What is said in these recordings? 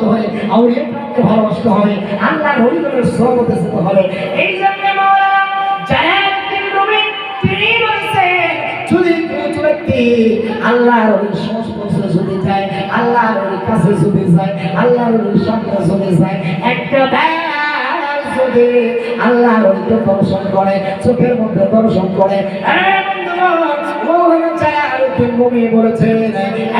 ভালোবাসতে হবে, আউলিয়াকে ভালোবাসতে হবে, আল্লাহর ওলিদের সোহবতে যেতে হবে। এই জন্য মাওলানা জালালউদ্দিন রুমি তিনি বলেছেন, যদি কোনো ব্যক্তি আল্লাহর ওলির সংস্পর্শে যদি যায়, আল্লাহর ওলির কাছে যদি যায়, আল্লাহর ওলির সামনে যদি যায়, একটা যদি আল্লাহর ওলিকে দর্শন করে, চোখের মধ্যে দর্শন করে, মৌলানা জালালউদ্দিন রুমি বলেছেন,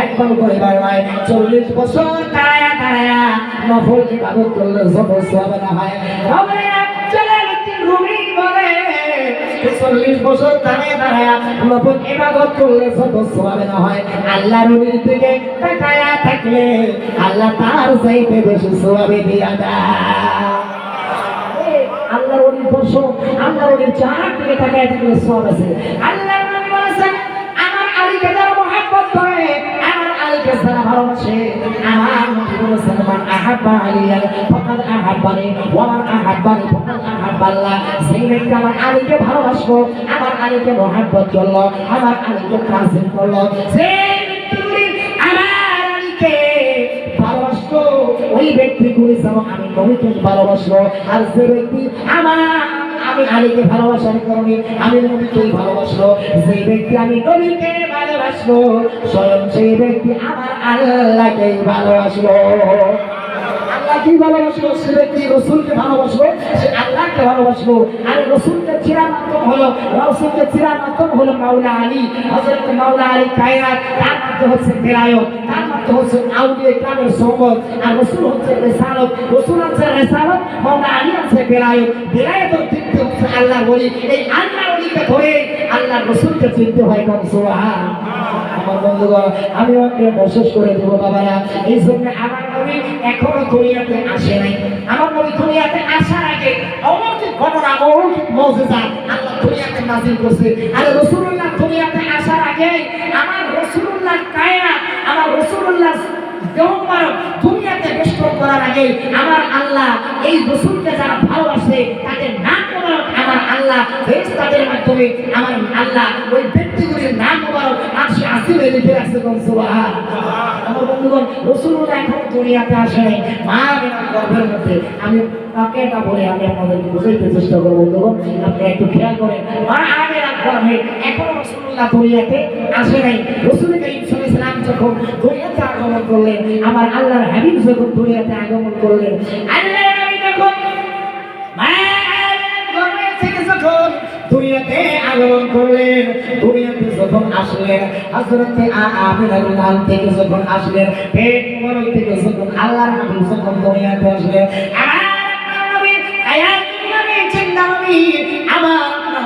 একবার করে বারবার 40 বছর দাঁড়ায়া দাঁড়ায়া নফল ইবাদত করলে যত সওয়াব না হয়। মৌলানা জালালউদ্দিন রুমি বলে 40 বছর দাঁড়ায়া দাঁড়ায়া নফল ইবাদত করলে যত সওয়াব না হয়, আল্লাহর ওলির দিকে তাকায়া থাকলে আল্লাহ তার চাইতে বেশি সওয়াব দিয়া দেয়। আল্লাহর ওলির দর্শন, আল্লাহর ওলির চেহারার দিকে তাকায়া থাকলে সওয়াব আছে। আল্লাহর নবী বলেছেন, আমার আলীকে যারা মহব্বত করে, আমার আলীকে যারা ভালোবাসে, আমার নবী বলেছেন, মান আহাব্বা আলিয়া ফাকাদ আহাব্বানি ওয়া মান আহাব্বানি ফাকাদ আহাব্বাল্লাহ। সেই ব্যক্তি আমার আলীকে ভালোবাসলো, আমার আলীকে মহব্বত করলো, আমার আলীকে তাজিম করলো, সেই ব্যক্তি আমার আলীকে ভালোবাসলো, ওই ব্যক্তি গুলি যেন আমি নবীকে ভালোবাসলো। আর যে ব্যক্তি আমি আলীকে ভালোবাসার কারণে আমি নবীকেই ভালোবাসলো, যে ব্যক্তি আমি নবীকে ভালোবাসলো, স্বয়ং সেই ব্যক্তি আমার আল্লাহকেই ভালোবাসলো। আল্লাহকে ভালোবাসলো, সে ব্যক্তি রাসূলকে ভালোবাসলো, সে আল্লাহকে ভালোবাসলো। আর রাসূলকে চিরার মাধ্যম হলো, রাসূলকে চিরার মাধ্যম হলো মাওলা আলী, হযরত মাওলা আলী কায়নাত, তার মাধ্যম হচ্ছে বেলায়েত, তার মাধ্যম হচ্ছে আউলিয়া কিরামের সোহবত। আর রাসূল হচ্ছে রিসালাত, রাসূল হচ্ছে রিসালাত, মাওলা আলী হচ্ছে বেলায়েত। বেলায়েতের দিকতে হচ্ছে আল্লাহর ওলি। এই আল্লাহর ওলিকে ধরে আল্লাহর রাসূলকে চিনতে হয়। কোন সুবহানাল্লাহ। আমার বন্ধুগণ, আমি আপনাকে বিশেষ করে দেব বাবারা, এই জন্য আমার নবী এখনো দুনিয়াতে আসে নাই। আমার নবী দুনিয়াতে আসার আগে অলৌকিক ঘটনা, অলৌকিক মুজিজা আল্লাহ দুনিয়াতে নাযিল করছে। আর রাসূলুল্লাহ দুনিয়াতে আসার আগে আমার রাসূলুল্লাহ কায়নাত, আমার রাসূলুল্লাহ দুনিয়াতে বেষ্টন করার আগে আমার আল্লাহ এই রাসূলকে যারা ভালোবাসে তাদের নাম মোবারক আমার আল্লাহ ফেরেশতাদের মাধ্যমে আমার আল্লাহ ওই ব্যক্তিগুলির নাম মোবারক আরশে আসিমে লিখে রাখছে। সুবহানাল্লাহ। আমার বন্ধুগণ, রাসূলুল্লাহ এখন দুনিয়াতে আসে নাই, মা আমিনার গর্ভের মধ্যে। আমি তাকে এটা বলে আমি আপনাদেরকে বোঝাইতে চেষ্টা করব। বন্ধুগণ, আপনি একটু খেয়াল করেন, মা আমিনার গর্ভে এখন রাসূলুল্লাহ দুনিয়াতে আসে নাই। রাসূল করিম সাল্লাল্লাহু আলাইহি ওয়াসাল্লাম যখন দুনিয়াতে আগমন করলেন, আমার আল্লাহর হাবিব যখন দুনিয়াতে আগমন করলেন, আল্লাহর নবী যখন মা আমিনার গর্ভে থেকে যখন দুনিয়াতে আগমন করলেন, দুনিয়াতে যখন আসলেন, হযরত আমিনার নাম থেকে যখন আসলেন, পেট মোবারক থেকে যখন আল্লাহর হাবিব যখন দুনিয়াতে আসলেন, আমার নবী আয়াতুল নবী জিন্দা নবী, আমার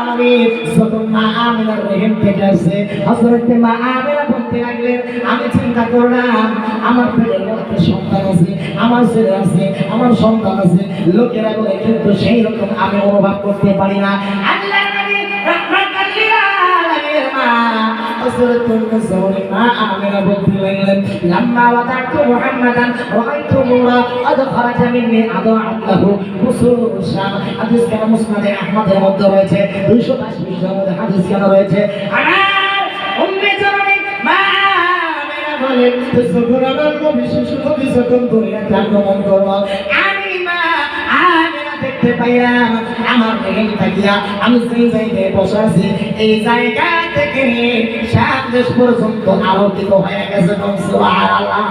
নবী যখন মা আমিনার রহিম থেকে আসে, হযরত মা আমিনা বলতে লাগলেন, আমি চিন্তা করলাম আমার পেটের মধ্যে সন্তান আছে, আমার ছেলে আছে, আমার সন্তান আছে, লোকেরা বলে কিন্তু সেই রকম আমি অনুভব করতে পারি না। আল্লাহ নবী রাহমাতাল লিল আলামিন মা হযরতুল রাসূল মা আমিনা বলতে লাগলেন, লাম্মা ওয়াদাতু মুহাম্মাদান রাআইতু নূরা قد خرج مني اضاءت له قصور الشام। হাদিস কেন মুসনাদ আহমদের মধ্যে রয়েছে, 222 নম্বর হাদিস কেন রয়েছে। আমার উম্মে জননী মা আমিনা বলেন, যখন আমার নবী শিশু নবী যখন দুনিয়াতে আগমন করলো, আমি মা আমিনা দেখতে পাইলাম আমার মেয়ে থাকিয়া আমি সেই জায়গায় বসে আছি, এই জায়গা থেকে শাম দেশ পর্যন্ত আলোকিত হয়ে গেছে। সুবহানাল্লাহ।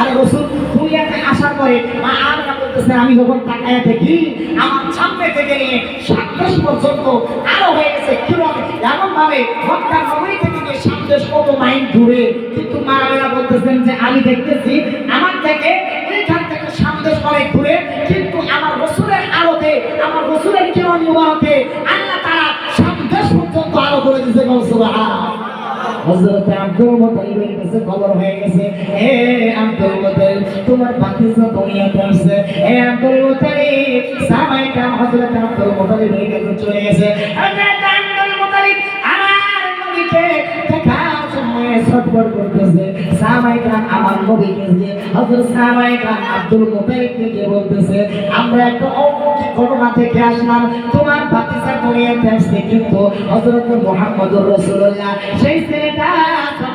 আর রাসূল দুনিয়াতে আসার পরে মা আমিনা বলতেছে, আমি যখন তাকায়া দেখি আমার সামনে থেকে নিয়ে শাম দেশ পর্যন্ত আলো হয়ে গেছে। কিভাবে? এমন ভাবে মক্কা নগরী থেকে নিয়ে শাম দেশ কত মাইল দূরে, কিন্তু মা আমিনা বলতেছেন যে আমি দেখতেছি আমার থেকে এইখান থেকে শাম দেশ অনেক দূরে, কিন্তু আমার রাসূলের আলোতে, আমার রাসূলের কিরণ মুবারকে আল্লাহ তাআলা শাম দেশ পর্যন্ত আলো করে দিয়েছে। সুবহানাল্লাহ। হযরত আব্দুল মুত্তালিবের কাছে খবর হয়ে গেছে, হে আব্দুল মুত্তালিব তোমার ভাতিজা দুনিয়াতে আসছে। হে আব্দুল মুত্তালিব, সাহাবায়ে কেরাম হযরত আব্দুল মুত্তালিবের কাছে চলে গেছে। হযরত আব্দুল মুত্তালিব আমার নবীকে দেখার জন্য ছটফট করতেছে। সাহাবায়ে কেরাম আমার নবীকে দিয়ে হযরত সাহাবায়ে কেরাম আব্দুল মুত্তালিবকে দিয়ে বলতেছে, আমরা একটা অলৌকিক ঘটনা থেকে আসলাম, তোমার ভাতিজা দুনিয়াতে আসছে, কিন্তু হযরত মুহাম্মদুর রাসূলুল্লাহ সেই ছেলেটা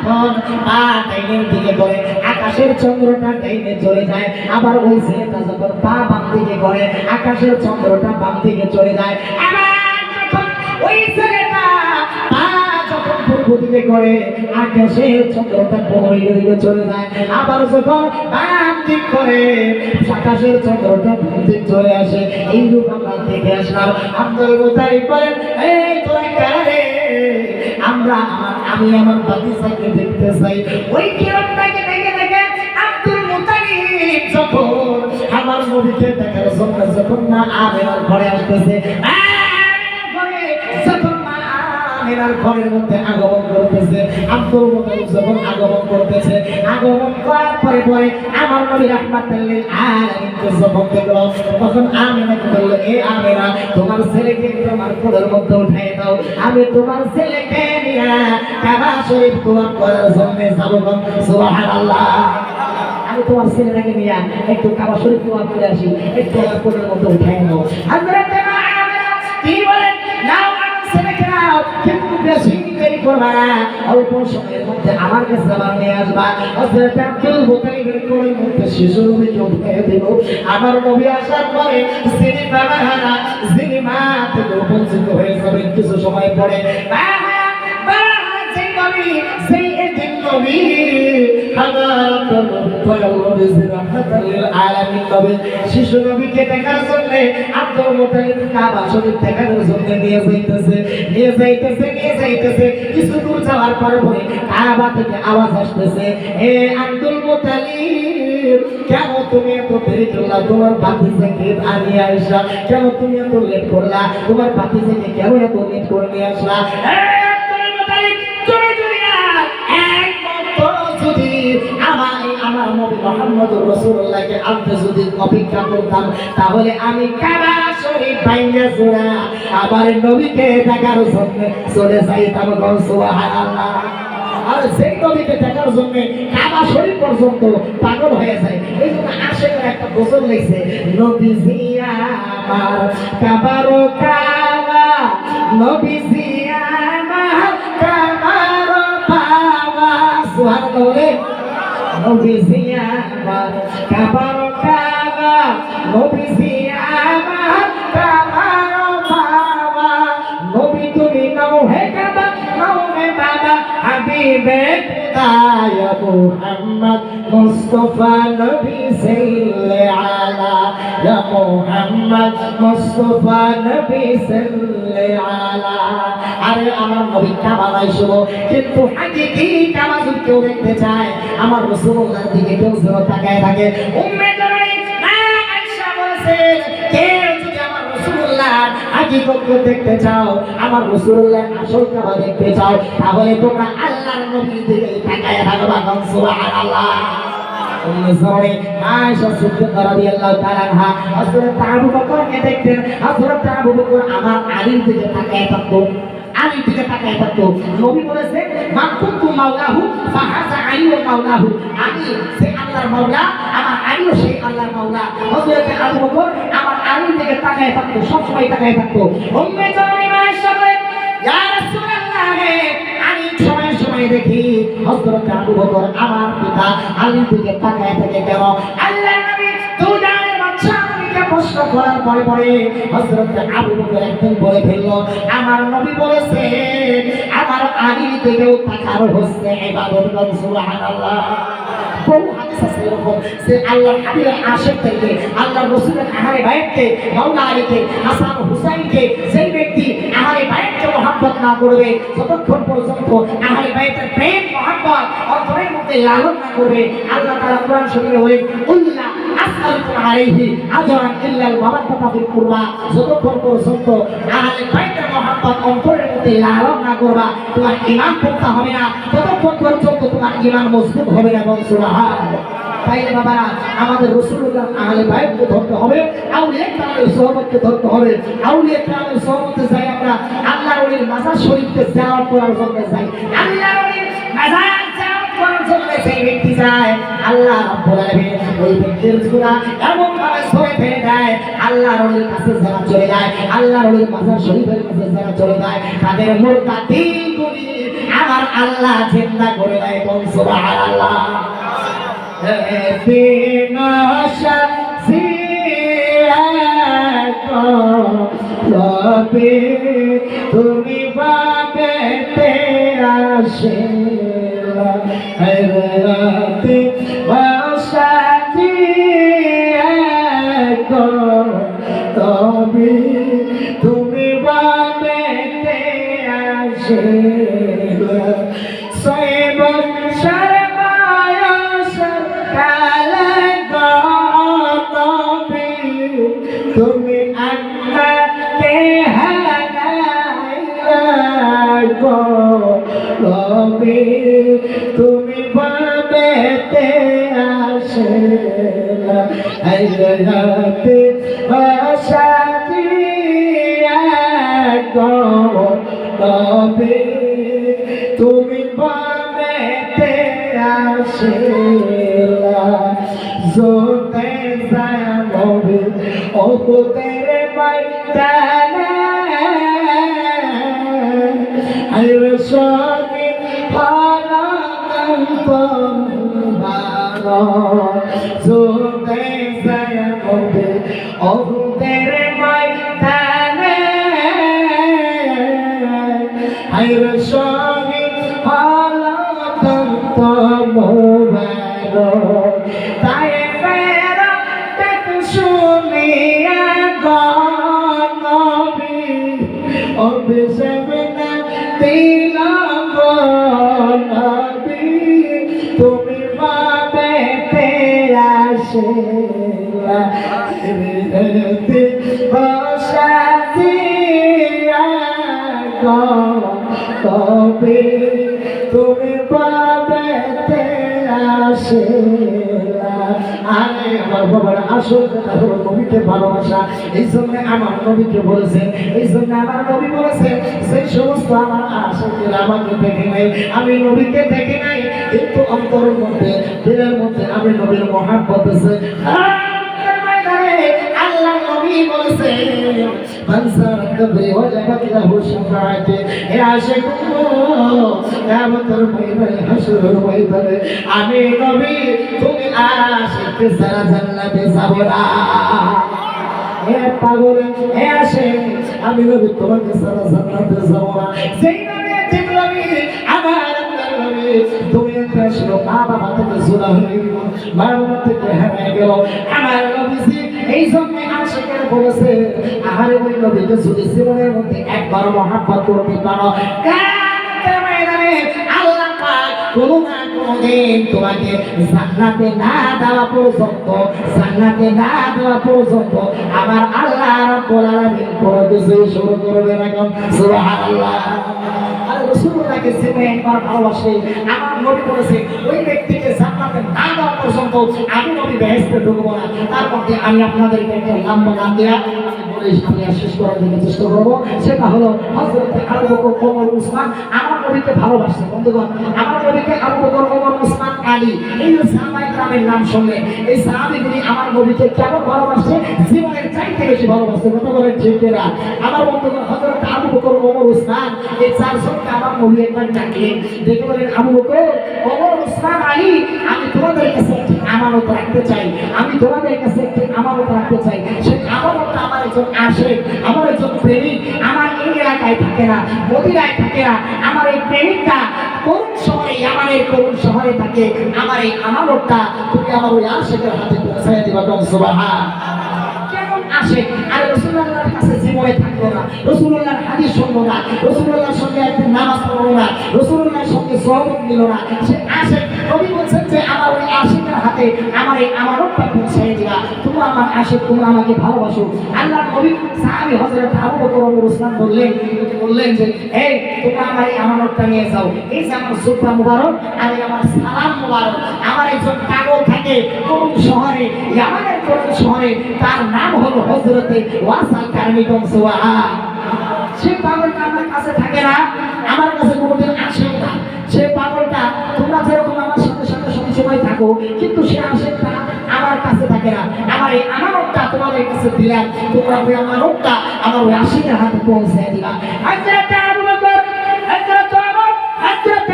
যখন পা ডাইনের দিকে করে আকাশের চন্দ্রটা ডাইনে চলে যায়, আবার ওই ছেলেটা যখন পা বাম দিকে করে আকাশের চন্দ্রটা বাম দিকে চলে যায়, আবার যখন ওই ছেলেটা পা যখন পূর্ব দিকে করে আকাশের চন্দ্রটা পশ্চিম দিকে চলে যায়, আবার যখন বাম দিক করে আকাশের চন্দ্রটা বাম দিকে চলে আসে। এইরূপ আমরা দেখে আসলাম। আব্দুল মুতালিব বলেন, এই তোরা কারা রে? আমি আমার বাতিজাকে দেখতে চাই। ওই কিরণটাকে দেখে দেখে আব্দুল মুতালিব যখন আমার নবীকে দেখার জন্য যখন মা আমেনার ঘরে আসতেছে, আমেনার ঘরের মধ্যে আগমন করতেছে, আব্দুল মুতালিব যখন আগমন করতেছে, আগমন করার পরে পরে আমার নবী রাহমাতুল লিল আলামিনকে যখন দেখলো, তখন আমেনাকে বলল, এ আমেনা, তোমার ছেলেকে তোমার কোলের মধ্যে উঠাই দাও, আমি তোমার ছেলেকে নিয়ে কাবা শরীফ তোয়াফ করার জন্য যাব। সুবহানাল্লাহ। আমি তোমার ছেলেটাকে নিয়ে একটু কাবা শরীফ তোয়াফ করে আসি, একটু আমার কোলের মধ্যে উঠাই নাও। হযরত আমেনা কি বলেন, নাও আমার ছেলেকে নাও, কিন্তু বেশি দেরি করবা না, অল্প সময়ের মধ্যে আমার কাছে আবার নিয়ে আসবা। হযরত আব্দুল মুতালিবের কোলের মধ্যে শিশু নবীকে উঠিয়ে দিল। আমার নবী আসার পরে যিনি বাবা হারা, যিনি মা থেকে বঞ্চিত হয়ে যাবেন কিছু সময় পরে, শিশু নবীকে দেখার জন্য আব্দুল মুতালিব কাবা শরীফ দেখার জন্য নিয়ে যাইতেছে। কিছু দূর যাওয়ার পরে কাবা থেকে আওয়াজ আসতেছে, হে আব্দুল মুতালিব, কেন তুমি এত দেরি করলা? তোমার ভাতিজাকে আনিয়ে আসলা, কেন তুমি এত লেট করলা? তোমার ভাতিজাকে কেন এত লেট করে নিয়ে আসলা? আমার নবী মুহাম্মদুর রাসূলুল্লাহকে আনতে যদি অপেক্ষা করতাম, তাহলে আমি কাবা শরীফ ভাঙা জোড়া আবার নবীকে দেখার জন্য চলে যাইতাম। সুবহানাল্লাহ। আর সেই নবীকে দেখার জন্য কাবা শরীফ পর্যন্ত পাগল হয়ে যায়। এই জন্য আশেকের একটা গজল লিখছে, নবীজি আমার কাবার কাবা, নবীজি আমার কাবার কাবা। সুবহানাল্লাহ। নবীজি আমার কাবার কাবা, নবীজি আমার কাবার কাবা, নবী তুমি নাও হে কাবা, নাও হে বাবা, হাবিবে খুদা ইয়া মুহাম্মদ মুস্তাফা নবী সাল্লাল্লাহু আলা, ইয়া মুহাম্মদ মুস্তাফা নবী সাল্লাল্লাহু আলা। আরে আমার নবী কাবা আইসো, কিন্তু হাকিকি কাবা যদি কেউ দেখতে চায়, আমার রাসূলুল্লাহর দিকে কেউ তাকায় থাকে। উম্মে জননী মা আয়েশা বলেছেন, কেউ যদি আমার রাসূলুল্লাহর হাকিকত দেখতে চাও, আমার রাসূলুল্লাহর আসল কাবা দেখতে চাও, তাহলে তোমরা আল্লাহর নবীর দিকে তাকায় থাকবা। সুবহানাল্লাহ। উম্মে জননী আয়েশা সিদ্দিকা রাদিয়াল্লাহু তাআলা আনহা হযরত আবু বকরকে দেখতেন। হযরত আবু বকর আমার আলীর দিকে তাকায় থাকতো, আলীর দিকে তাকায় থাকতো। নবী বলেছেন, মাকুতু মাওলাহু ফাহাজা আলীও মাওলাহু, আমি সে আল্লাহর মাওলা, আমার আলীও সেই আল্লাহর মাওলা। হযরত আবু বকর আমার আলীর দিকে তাকায় থাকতো, সব সময় তাকায় থাকতো। উম্মে জননী আয়েশা বলেন, ইয়া রাসূলুল্লাহ, আমি সময় সময় দেখি হযরত আবু বকর আমার পিতা আলীর দিকে তাকায় থাকে কেন? আল্লাহর নবী দুজানের বাদশা নবীকে প্রশ্ন করার পরে পরে হযরত আবু বকর একদিন বলে ফেলল, আমার নবী বলেছে আমার আলীর দিকেও তাকার হচ্ছে ইবাদত। সুবহানাল্লাহ। বহু হাদিস আছে এরকম যে আল্লাহর হাবিবের আশিক থেকে, আল্লাহর রাসূলের আহলে বাইতকে, মাওলা আলীকে, হাসান হুসাইনকে, সেই ব্যক্তি আহলে বাইতকে মহব্বত না করবে, যতক্ষণ পর্যন্ত আহলে বাইতের প্রেম মহব্বত অন্তরের মধ্যে লালন না করবে, আল্লাহ তাআলা কোরআন শরীফে বলেন, উল্লা আসআলুকুম আলাইহি আজরান ইল্লাল মাওয়াদ্দাতা ফিল কুরবা, যতক্ষণ পর্যন্ত আহলে বাইতের মহব্বত অন্তরের মধ্যে লালন না করবা, তোমার ঈমান পোক্ত হবে না, ততক্ষণ পর্যন্ত তোমার ঈমান মজবুত হবে না। সুবহানাল্লাহ। তাই বাবারা, আমাদের রাসূলুল্লাহ আহলে বাইতকে ধরতে হবে, আউলিয়া কেরামের সোহবতকে ধরতে হবে। আউলিয়া কেরামের সোহবতে যাই আমরা, আল্লাহর ওলির মাজার শরীফকে জিয়ারত করার জন্য যাই, আল্লাহর ওলির মাজার জিয়ারত করার জন্য সেই ব্যক্তি যায়, আল্লাহ রাব্বুল আলামিন ওই ব্যক্তির গুনাহ এমন ভাবে সয়ে ফেলে দেয়, আল্লাহর ওলির কাছে যারা চলে যায়, আল্লাহর ওলির মাজার শরীফের কাছে যারা চলে যায়, তাদের মুরতাদিগুলি আমার আল্লাহ জিন্দা করে দেয়। বল সুবহানাল্লাহ। দিন রবে তুমি বাবেতে আসিলা রাতে বাসাতি তবে তুমি বাবেতে আসিলা সৈব তুমি আল্লাহকে হারাইলা গো রবে তুমি বাবেতে আসিলা হায়রাতে বাসাতি গো রবে তুমি বাবেতে আসিলা জোতে জানবে ও তেরে ময়দানে আইরে সঙ্গে ভালো ভালো জোতে জানবে ও তেরে ময়দানে আইরে সঙ্গে ভালো তাই ফেরা দেখ শুনিয়া গনবি অভিশাপনা দিল গনবি তুমি বাবেতে আসিলা হৃদয়তে বসাতিয়া তবে তুমি বাবেতে আসিলা। আরে আমার বাবার আসল কথা হলো নবীকে ভালোবাসা। এই জন্য আমার নবীকে বলেছেন, এই জন্য আমার নবী বলেছেন সেই সমস্ত আমার আশিকেরা আমাকে দেখে নাই, আমি নবীকে দেখে নাই, কিন্তু অন্তরের মধ্যে দিলের মধ্যে আমি নবীর মহাব্বত আছে। আল্লাহ নবী বলেছেন মানসার কবরে ওয়াজাবাত লাহু শাফাআতি হে আশিকুন কিয়ামতের ময়দানে হাসরের ময়দানে আমি নবী তুমি আশিককে সারা জান্নাতে যাব না। হে পাগল হে আশিক আমি নবী তোমাকে সারা জান্নাতে যাব না। সেই নবী ঠিক নবী আমার নবী তুমি আসলো মা বাবা থেকে জোড়া হয়ে গেল, মা বাবা থেকে হারিয়ে গেল আমার নবীজি। এই জন্য আশিকের বলেছে আহারে ওই নবীকে যদি জীবনের মধ্যে একবার মহাব্বত করতে পারো কিয়ামতের ময়দানে আল্লাহ পাক কোনো না কোনোদিন তোমাকে জান্নাতে না দেওয়া পর্যন্ত আমার আল্লাহ রাব্বুল আলামিন কোনো কিছু শুরু করবে না। সুবহানাল্লাহ। আর রাসূলুল্লাহকে যে একবার ভালোবাসে আমার নবী বলেছে ওই ব্যক্তিকে জান্নাতে না দেওয়া পর্যন্ত আমি নবী বেহেশতে ঢুকবো না। তার মধ্যে আমি আপনাদেরকে একটা লম্বা নাম দেয়া আমি শেষ করার জন্য চেষ্টা করবো। সেটা হলো হযরত আবু বকর ওমর উসমান আমার নবীকে ভালোবাসে। বন্ধুগণ আমার নবীকে আবু বকর ওমর উসমান আলী এই সাহাবায়ে কেরামের নাম শুনলে এই সাহাবীগুলি আমার নবীকে কেমন ভালোবাসে জীবনের চাইতে বেশি ভালোবাসে। কথা বলেন ঠিক কিনা? আমার বন্ধুগণ হযরত আবু বকর ওমর উসমান এই চারজনকে আমার নবী একবার ডাকলেন, দেখে বলেন আবু বকর ওমর উসমান আলী আমি তোমাদের কাছে একটি আমানত রাখতে চাই, আমি তোমাদের কাছে একটি আমানত রাখতে চাই। সেই আমানতটা আমার একজন আশিক, আমার একজন প্রেমিক আমার এই এলাকায় থাকে না, মদিনায় থাকে না, আমার এই প্রেমিকটা করুণ শহরে ইয়ামানের করুণ শহরে থাকে। আমার এই আমানতটা তুমি আমার ওই আশিকের হাতে পৌঁছায় দিবা। সুবহানাল্লাহ। কেমন আশিক? আর রাসূলুল্লাহর কাছে জীবনে থাকলো না, রাসূলুল্লাহর হাদিস শুনলো না, রাসূলুল্লাহর সঙ্গে একদিন নামাজ পড়লো না, রাসূলুল্লাহর সঙ্গে সহবত নিল না। সে আশিক নবী বলছেন যে আমার ওই আশিকের হাতে আমার এই আমানতটা পৌঁছায় দিবা। তুমি আমার আশিক, তুমি আমাকে ভালোবাসো। আল্লাহর নবী সাহাবী হযরত আবু বকর ওমর উসমান বললেন যে এই তোমরা আমার এই আমানতটা নিয়ে যাও। এই যে আমার সুফরা মুবারক আর আমার সালাম মুবারক আমার একজন পাগল থাকে করুণ শহরে, ইয়ামানের করুণ শহরে, তার নাম হলো হযরতে ওয়াসাল কারণী। সেই পাগলটা আমার কাছে থাকে না, আমার কাছে কোনোদিন আসে না। সেই পাগলটা তোমরা যেরকম আমার সাথে সাথে সবসময় থাকো, কিন্তু সে আশিকটা আমার কাছে থাকে না। আমার এই আমানতটা তোমাদের কাছে দিলাম, তোমরা ওই আমানতটা আমার ওই আশিকের হাতে পৌঁছে দিবা। হযরত আবু বকর, হযরত ওমর, হযরত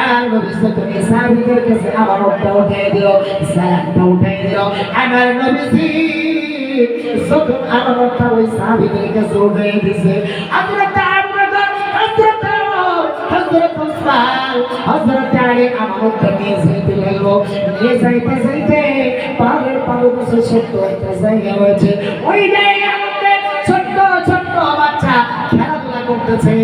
আমার নবী তুমি সাহাবীদের কাছে আমানতটা উঠিয়ে দিও, সালামটা উঠিয়ে দিও। আমার নবীজি যখন আমানতটা ওই সাহাবীদের কাছে উঠিয়ে দিয়েছে, হযরত আবু বকর, হযরত ওমর, হযরত উসমান, হযরত আলী আমানতটা নিয়ে যাইতে লাগলো। নিয়ে যাইতে যাইতে পাহাড়ের পাদদেশে ছোট্ট একটা জায়গা রয়েছে, ওই জায়গার মধ্যে ছোট্ট ছোট্ট বাচ্চা খেলাধুলা করতেছে।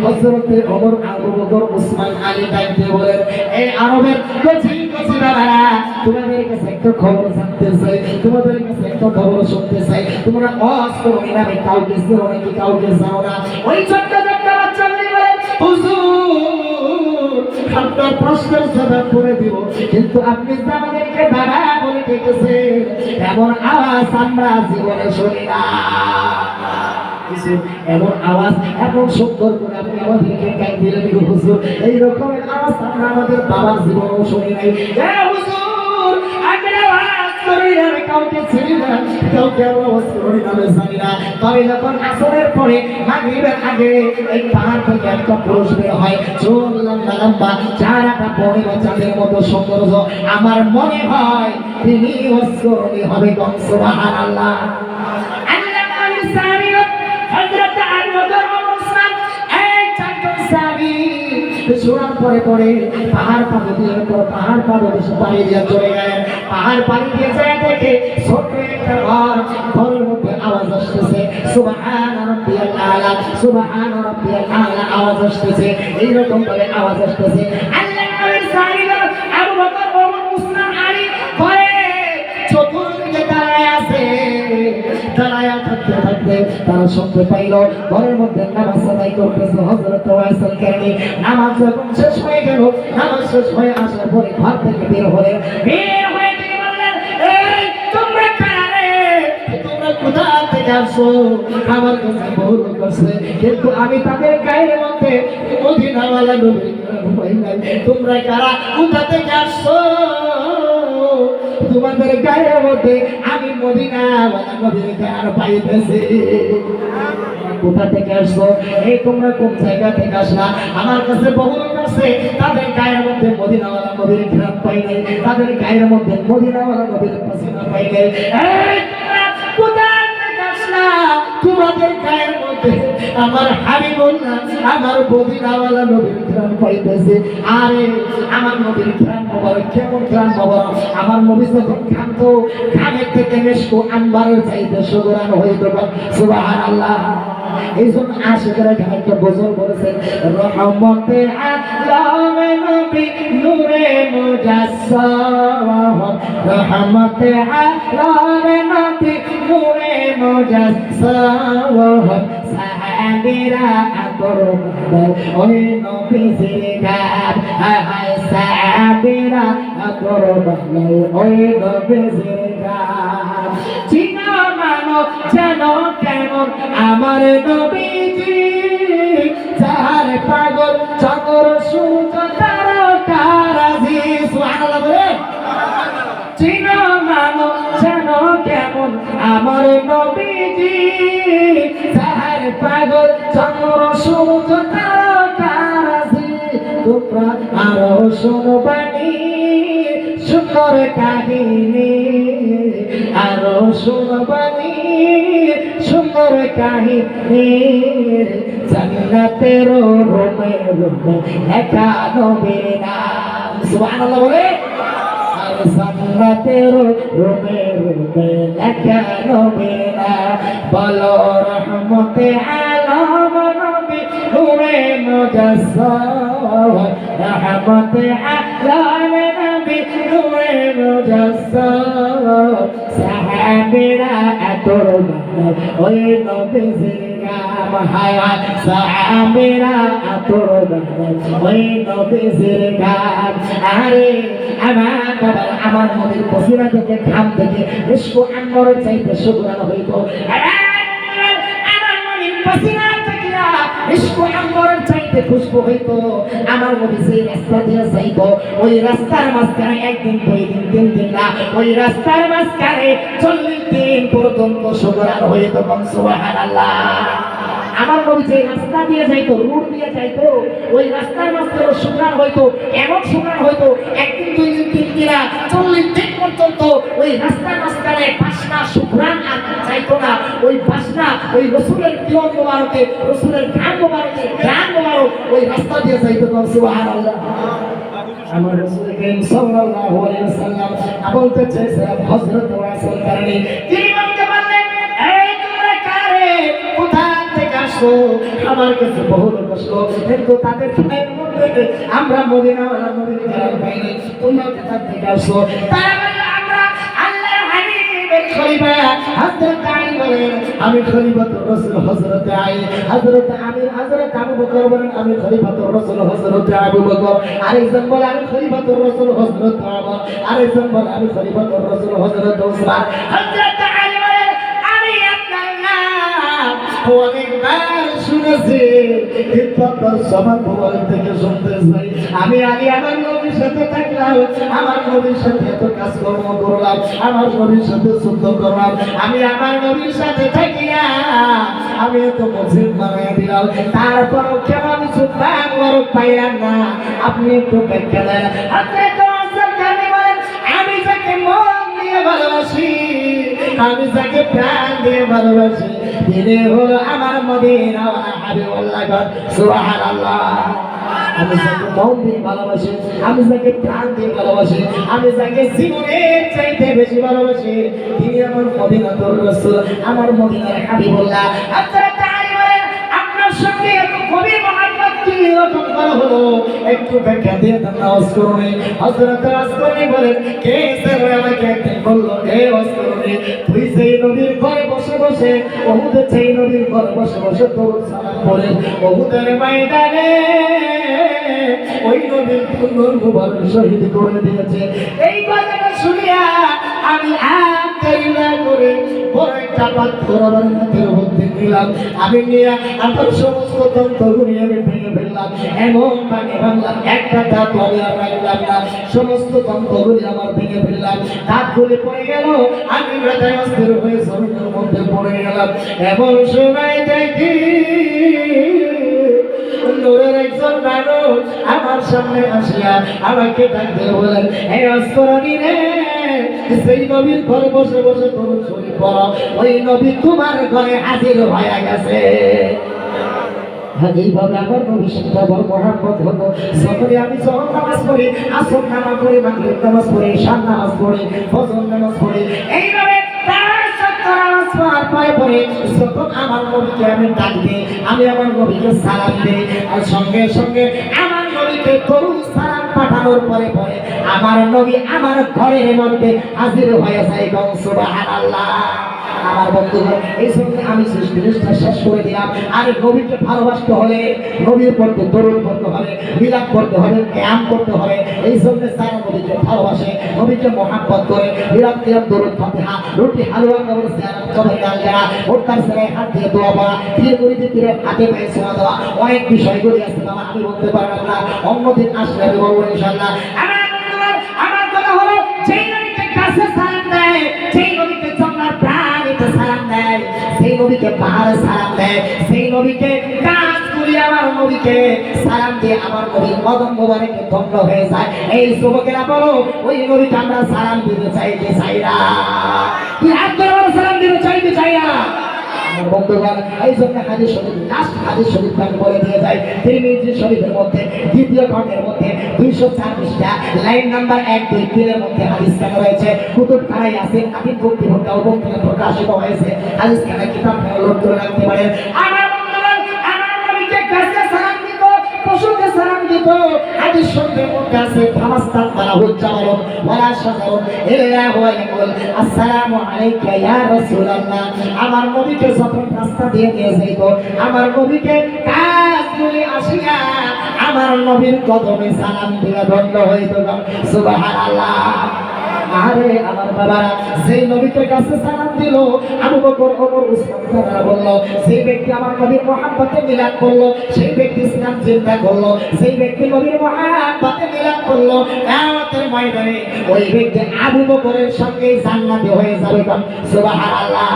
হযরত ওমর, আবু বকর, উসমান, আলী ডাকতে বলেন, এই আরবের কচি কচি বাবারা, তোমাদের কাছে একটা খবর জানতে চাই, তোমাদের কাছে একটা খবর শুনতে চাই। তোমরা অস্ত্র নিলামে কাউকে জানো নাকি কাউকে জানো না? ওই ছোট্ট ছোট্ট বাচ্চা বলেন, হুজুর আপনার প্রশ্নের জবাব করে দিব, কিন্তু আপনি যে আমাদেরকে বাবা বলে ডেকেছেন এমন আওয়াজ আমরা জীবনে শুনি না। এমন আওয়াজ এমন সুন্দর করে আপনি আমাদেরকে গাই দিলেন হুজুর, এই রকমের আওয়াজ আমরা আমাদের বাবার জীবনেও শুনি নাই। হুজুর আমি আওয়াজ করি না, আমি কাউকে চিনি না, কাউকে আওয়াজ করি না, আমি জানি না। তবে যখন আসরের পরে মাগরিবের আগে এই পাহাড় থেকে একটা পুরুষ বের হয়, চোখ লম্বা লম্বা, চেহারাটা বড় চাঁদের মতো সৌন্দর্য, আমার মনে হয় তিনি অস্করণী হবে। সুবহানাল্লাহ। আল্লাহ সামিয়ত হযরত আলী রাদিয়াল্লাহু উসমান এই চারজন সাহাবী শোনার পরে পরে পাহাড় পাড়ি দিয়ে পাহাড় পাড়ি দিয়ে চলে গেলেন। পাহাড় পাড়ি দিয়ে যায় দেখে ছোট্ট একটা ঘর, ঘরের মধ্যে আওয়াজ আসতেছে সুবহান রাব্বিয়াল আলা, সুবহান রাব্বিয়াল আলা আওয়াজ আসতেছে, এইরকম ভাবে আওয়াজ আসতেছে। আল্লাহ নবীর সাহাবীরা আবু বকর, ওমর, উসমান, আলী ঘরে চতুর্দিকে দাঁড়ায় আছে। দাঁড়ায় থাকতে থাকতে তারা শুনতে পাইল ঘরের মধ্যে নামাজ আদায় করতেছে হযরত ওয়াইসুল কারনী। নামাজ যখন শেষ হয়ে গেল, নামাজ শেষ হয়ে আসার পরে ঘর থেকে বের হয়ে তিনি বললেন, এই তোমরা কারা রে? তোমরা কোথা থেকে আসছো? আমার কাছে ভুল করছে, কিন্তু আমি তাদের গায়ের মধ্যে মদিনাওয়ালা নবীর ভয় নাই। তোমরা কারা? কোথা থেকে আসছো? তোমাদের গায়ের মধ্যে আমি মদিনাওয়ালা নবীর গান পাইতেছি। কোথা থেকে আসছো? এই তোমরা কোন জায়গা থেকে আসলা? আমার কাছে বহু লোক আছে, তাদের গায়ের মধ্যে মদিনাওয়ালা নবীর ঘ্রাণ পাই নাই, তাদের গায়ের মধ্যে মদিনাওয়ালা নবীর পাসিনা পাই নাই। এই তোমরা কোথা থেকে আসলা? তোমাদের গায়ের মধ্যে আমার হাবিবুল্লাহ, আমার মদিনাওয়ালা নবীর ঘ্রাণ পাইতেছে। আরে আমার নবীর ঘ্রাণ মোবারক কেমন ঘ্রাণ মোবারক! আমার নবী যখন ঘামতো, ঘামের থেকে মেশকো আম্বারের চাইতে সুগরান হইতো। সুবহানাল্লাহ। এই জন্য আশিকরা একটা গজল বলেছেন, রহমতে আলম নবী নূরে মুজাসসাম, রহমতে আলম নবী নূরে মুজাসসাম, সাহাবীরা আদর ওই নবীজির গান, হায় সাহাবীরা আদর ওই নবীজির গান। চিনা মানো জানো কেমন আমার নবীজি, যার পাগল চন্দ্র সূর্য তারকারাজি। সুবহানাল্লাহ বলে। চিনা মানো জানো কেমন আমার নবীজি, যার পাগল চন্দ্র সূর্য তারকারাজি। তোমরা আরো শুনবানি সুন্দর কাহিনী, আরো শুনবানি সুন্দর কাহিনী, জান্নাতের রুমে রুমে লেখা নবীর নাম। সুবহানাল্লাহ বলে। আর জান্নাতের রুমে রুমে লেখা নবীর নাম। বলো রহমতে আলম নবী নূরে মুজাসসাম, রহমতে আলম নবী নূরে মুজাসসাম, সাহাবীরা আতর বানায় ওই নবীজির গাম। হায় হায় সাহাবীরা আতর বানায় ওই নবীজির গাম। আরে আমার বাবা, আমার নবীর পসিনা থেকে ঘাম থেকে ইশকু আম্বরের চাইতে সুগরান হইতো। আমার নবীর পসিনা থেকে ইশকু আম্বরের চাইতে খুশবু হইতো। আমার নবী সেই রাস্তা দিয়ে যাইতো, ওই রাস্তার মাঝখানে একদিন, দুই দিন, তিন দিন না, ওই রাস্তার মাঝখানে 40 দিন পর্যন্ত সুগরান হইতো। সুবহানাল্লাহ। আমার নবী যে রাস্তা দিয়ে যাইতো, রুট দিয়ে যাইতো, ওই রাস্তার মাঝে শুকনার হইতো, এমন শুকনার হইতো, একদিন 2 দিন 3 দিন 40 দিন পর্যন্ত ওই রাস্তার মাঝখানে বাসনা শুকরান আর যাইতো না। ওই বাসনা ওই রসুলের কিরণ মোবারকে, রসুলের গান মোবারকে, গান মোবারক ওই রাস্তা দিয়ে যাইতো। সুবহানাল্লাহ। আমার রাসূল করিম সাল্লাল্লাহু আলাইহি ওয়াসাল্লাম বলতে চেয়েছেন হযরত রাসূল কারণে তিনি বলতে পারলেন, এই তোমরা কারে, কোথা থেকে আসো? আমার কাছে বহু লোক আসলো, কিন্তু তাদের ভাইয়ের মধ্যে আমরা মদিনাওয়ালা নবীর খেয়াল পাইনি। তোমরা কোথা থেকে আসো? তারা বলল, আমরা আল্লাহর হাবিবের খলিফা হযরত আলী বলেন, আমি খলিফাতুর রাসূল হযরত আলী। হযরত আমির হযরত আবু বকর বলেন, আমি খলিফাতুর রাসূল হযরত আবু বকর। আরেকজন বলে, আমি খলিফাতুর রাসূল হযরত ওমর। আরেকজন বলে, আমি খলিফাতুর রাসূল হযরত ওসমান। হযরত আলী বলেন, আমি আপনার নাম অনেকবার শুনেছি, কিন্তু আপনার সমান মোবারক থেকে শুনতে চাই। আমি আলী আমার নবীর সাথে থাকলাম, আমার নবীর সাথে এত কাজকর্ম করলাম, আমার নবীর সাথে যুদ্ধ করলাম, আমি আমার নবীর সাথে থাকিয়া আমি এত মসজিদ বানাইয়া দিলাম, তারপরও কেন আমি মোবারক পাইলাম না? আপনি একটু ব্যাখ্যা দেন। আমি যাকে মন দিয়ে ভালোবাসি, আমি যাকে প্রাণ দিয়ে ভালোবাসি, তিনি হলো আমার মদিনাওয়ালা হাবিবুল্লাহ। সুবহানাল্লাহ। আমি যাকে মন দিয়ে ভালোবাসি, আমি যাকে প্রাণ দিয়ে ভালোবাসি, আমি যাকে জীবনের চাইতে বেশি ভালোবাসি, তিনি আমার মদিনাতুর রাসূল, আমার মদিনার হাবিবুল্লাহ। আপনারা তাই বলেন, আপনার সঙ্গে এত গভীর মহব্বত কি রকম করা হলো? একটু ব্যাখ্যা দিয়ে দেন না। অস্করণী হযরত আসকরণী বলেন, কে সে আমাকে একদিন বললো, হে অস্করণী, তুই সেই নবীর ঘরে বসে বসে, ওহুদের সেই নবীর ঘরে বসে বসে তোর সালাম পড়ে ওহুদের ময়দানে ওই নবীর নূর মুবারক শহীদ করে দিয়েছে। এই কথাটা শুনিয়া আমি আর দেরি না করে বড় একটা পাথর আমার হাতের মধ্যে নিলাম। আমি নিয়ে আমার সমস্ত তন্ত্রগুলি আমি ভেঙে ফেললাম, এমন ভাঙে ভাঙলাম, একটা দাঁত আমি আর রাখলাম না, সমস্ত তন্ত্রগুলি আমার ভেঙে ফেললাম। দাঁতগুলি পড়ে গেল, আমি হৃদয় অস্থির হয়ে জমিনের মধ্যে পড়ে গেলাম। এমন সময় দেখি নূরের একজন মানুষ আমার সামনে আসিয়া আমাকে ডাকতে বলেন, হে আসকরণী রে, সেই নবীর ঘরে বসে বসে দরুদ শরীফ পড়ো, ওই নবী তোমার ঘরে হাজির হয়ে গেছে। এইভাবে আমার নবীর সাথে আমার মহব্বত হতো। যখনই আমি যখন নামাজ পড়ি, আসর নামাজ পড়ি, মাগরিব নামাজ পড়ি, ঈশা নামাজ পড়ি, ফজর নামাজ পড়ি, এইভাবে আমার নবীকে আমি ডাক দিই, আমি আমার নবীকে সালাম দিই, আর সঙ্গে সঙ্গে আমার নবীকে দরুদ সালাম পাঠানোর পরে পরে আমার নবী আমার ঘরের মধ্যে হাজির হয়ে যায়। সুবহানাল্লাহ। আমার বন্ধুগণ, এই সঙ্গে আমি সৃষ্টিটা শেষ করে দিলাম। আর নবীকে ভালোবাসতে হলে নবীর পড়তে দরুদ পড়তে হবে, বিলাপ করতে হবে, ক্যাম করতে হবে। এই সঙ্গে যারা নবীকে ভালোবাসে, নবীকে মহাব্বত করে, বিলাপ তিয়াম দরুদ ফাতিহা, রুটি হালুয়া কবর জিয়ারত করে গাল যারা ভোটকার ছেড়ে হাত দিয়ে দোয়া পড়া, তীর মুড়িতে তীরে হাতে পায়ে ছোঁয়া দেওয়া, অনেক বিষয়গুলি আছে বাবা, আমি বলতে পারলাম না, অন্যদিন আসলে আমি বলবো ইনশাআল্লাহ। আমার বন্ধুগণ, আমার কথা হলো, যেই নবীকে কাছে সালাম দেয়, যেই নবীকে জন্নার প্রাণীতে সালাম দেয়, সেই নবীকে পাহাড়ে সালাম দেয়, সেই নবীকে কাজ করি, আমার নবীকে সালাম দিয়ে আমার নবীর কদম মোবারকে ধন্য হয়ে যায়। এই যুবকেরা বলো, ওই নবীকে আমরা সালাম দিতে চাই কি চাই না? তুই হাত ধরে আমরা সালাম দিতে চাই কি চাই না? বন্ধুগণ, এই জন্য হাদিস শরীফ, লাস্ট হাদিস শরীফ আমি বলে দিয়ে যাই। তিরমিজি শরীফের মধ্যে দ্বিতীয় খণ্ডের মধ্যে 204 পৃষ্ঠা লাইন নাম্বার 1, 2, 3 এর মধ্যে হাদিস খানা রয়েছে। কুতুবখানায় আছে, আদিম ভক্তি ভোক্তা ও ভক্তি প্রকাশিত হয়েছে। হাদিস খানা কিতাব লোড করে রাখতে পারেন। আমার বন্ধুগণ, আমার নবীকে কাছে সালাম দিত, পশুকে সালাম দিত। হাদিস শরীফের মধ্যে আছে, ফামাস্তান তালাহুল জামালুন ওয়ালা শাজারুন ইল্লা হুয়া ইয়াকুল আসসালামু আলাইকা ইয়া রাসূলুল্লাহ। আমার নবীকে যখন রাস্তা দিয়ে নিয়ে যাইতো, আমার নবীকে কাজগুলি আসিয়া আমার নবীর কদমে সালাম দিয়ে ধন্য হইত। সুবহানাল্লাহ। আরে আমার বাবারা, সেই নবীর কাছে সালাম দিল, আবু বকর, ওমর, উসমান তারা বলল, সেই ব্যক্তি আমার নবীর মহব্বতে মিলাদ করলো, সেই ব্যক্তি ইসলাম চিন্তা করলো, সেই ব্যক্তি নবীর মহব্বতে মিলাদ করলো, কিয়ামতের ময়দানে ওই ব্যক্তি আবু বকরের সঙ্গে জান্নাতে হয়ে যাবে। সুবহানাল্লাহ।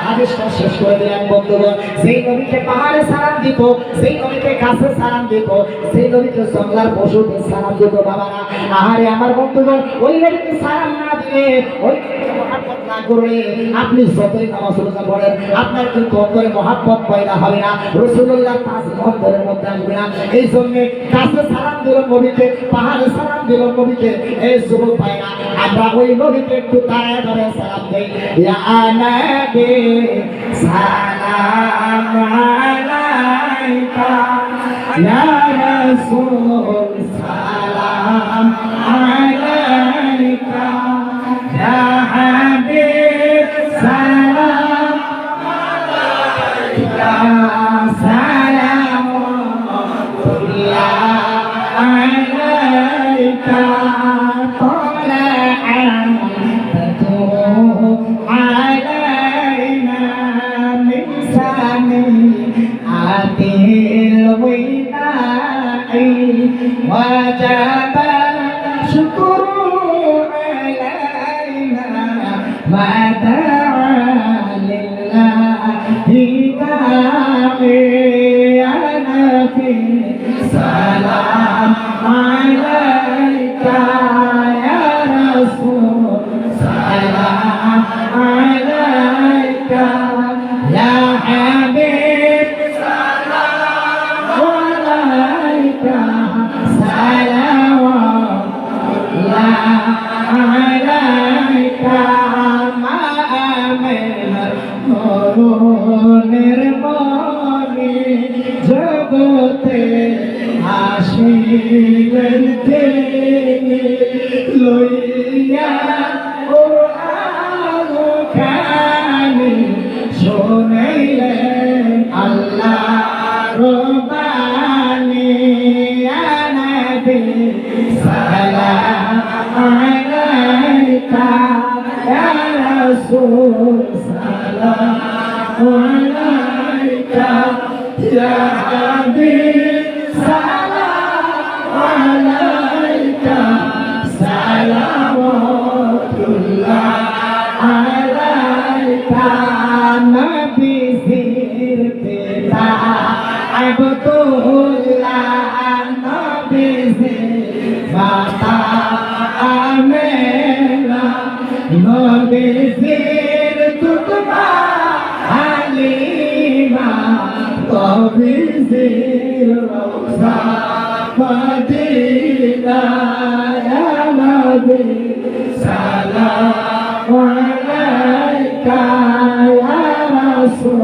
হাদিসটা শেষ করে দিলাম বন্ধুগণ। সেই নবীকে পাহাড়ে সালাম দিত, সেই নবীকে গাছে সালাম দিত, সেই নবীকে জঙ্গলার পশুতে সালাম দিত বাবারা। আহারে আমার বন্ধুগণ, ওই নবীকে সালাম না দিলে, ওই নবীকে মহব্বত না করলে আপনি যতই নামাজ রোজা পড়েন আপনার কিন্তু অন্তরে মহব্বত পয়দা হবে না, রাসূলুল্লাহ তাজ অন্তরের মধ্যে আসবে না। এই জন্য গাছে সালাম দিল নবীকে, পাহাড়ে সালাম দিল নবীকে। এই যুবক ভাইরা, আমরা ওই নবীকে একটু দাঁড়ায় দাঁড়ায় সালাম দেই। ইয়া নবী সালাম আলাইকা, ইয়া রাসূল সালাম আলাইকা, ইয়া হাবিব সালাম আলাইকা, সালামুল্লাহ আলাইকা। وجب الشكر علينا ودعا لله داعيا في سلام عليك يا رسول سلام عليك يا حبيب سلام عليك জগতে আসিলেন তিনি লইয়া কোরআন খানি শুনাইলেন আল্লাহর বাণী। ইয়া নবী সালাম আলাইকা, ইয়া রাসূল সালাম আলাইকা, ইয়া হাবিব সালাম আলাইকা, সালাওয়াতুল্লাহ আলাইকা। নবী জির পিতা আব্দুল্লাহ, নবী জির মাতা আমেনা, নবী জির তুতবা হালিমা, নবী জির রওজা মদিনা। ইয়া নবী সালাম আলাইকা, ইয়া রাসূল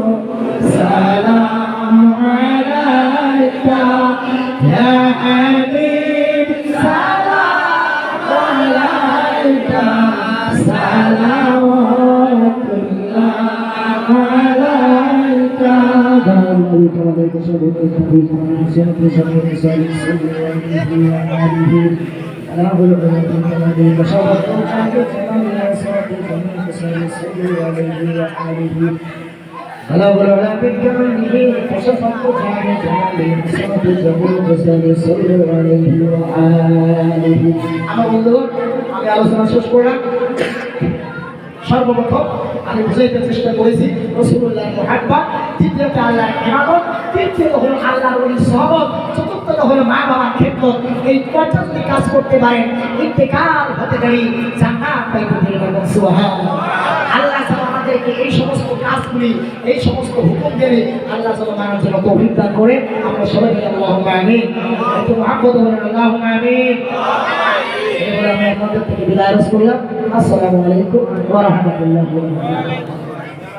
সালাম আলাইকা, ইয়া হাবিব সালাম আলাইকা, সালাওয়াতুল্লাহ আলাইকা। আমি আলোচনা শেষ করলাম। সর্বপ্রথম আমি বুঝাইতে চেষ্টা করেছি রাসূলুল্লাহর মুহাব্বত, দ্বিতীয়ত আল্লাহর ইবাদত, তৃতীয়ত হলো আল্লাহর ওলি সহবত, চতুর্থত হলো মা বাবার খেদমত। এই কয়টা যদি কাজ করতে পারেন ইন্তেকাল হতে দেরি জান্নাত পাইতে দেরি। সুবহানাল্লাহ। আল্লাহ যেন আমাদেরকে এই সমস্ত কাজগুলি, এই সমস্ত হুকুম দেবে আল্লাহ যেন মানার জন্য তৌফিক দান করে। আমরা সবাই বলি আল্লাহুম্মা আমিন। একটু মুহাব্বত বলেন আল্লাহুম্মা আমিন। এবারে আমি আপনাদের থেকে বিদায় করলাম। আসসালামু আলাইকুম ওয়া রাহমাতুল্লাহি ওয়া বারাকাতুহু।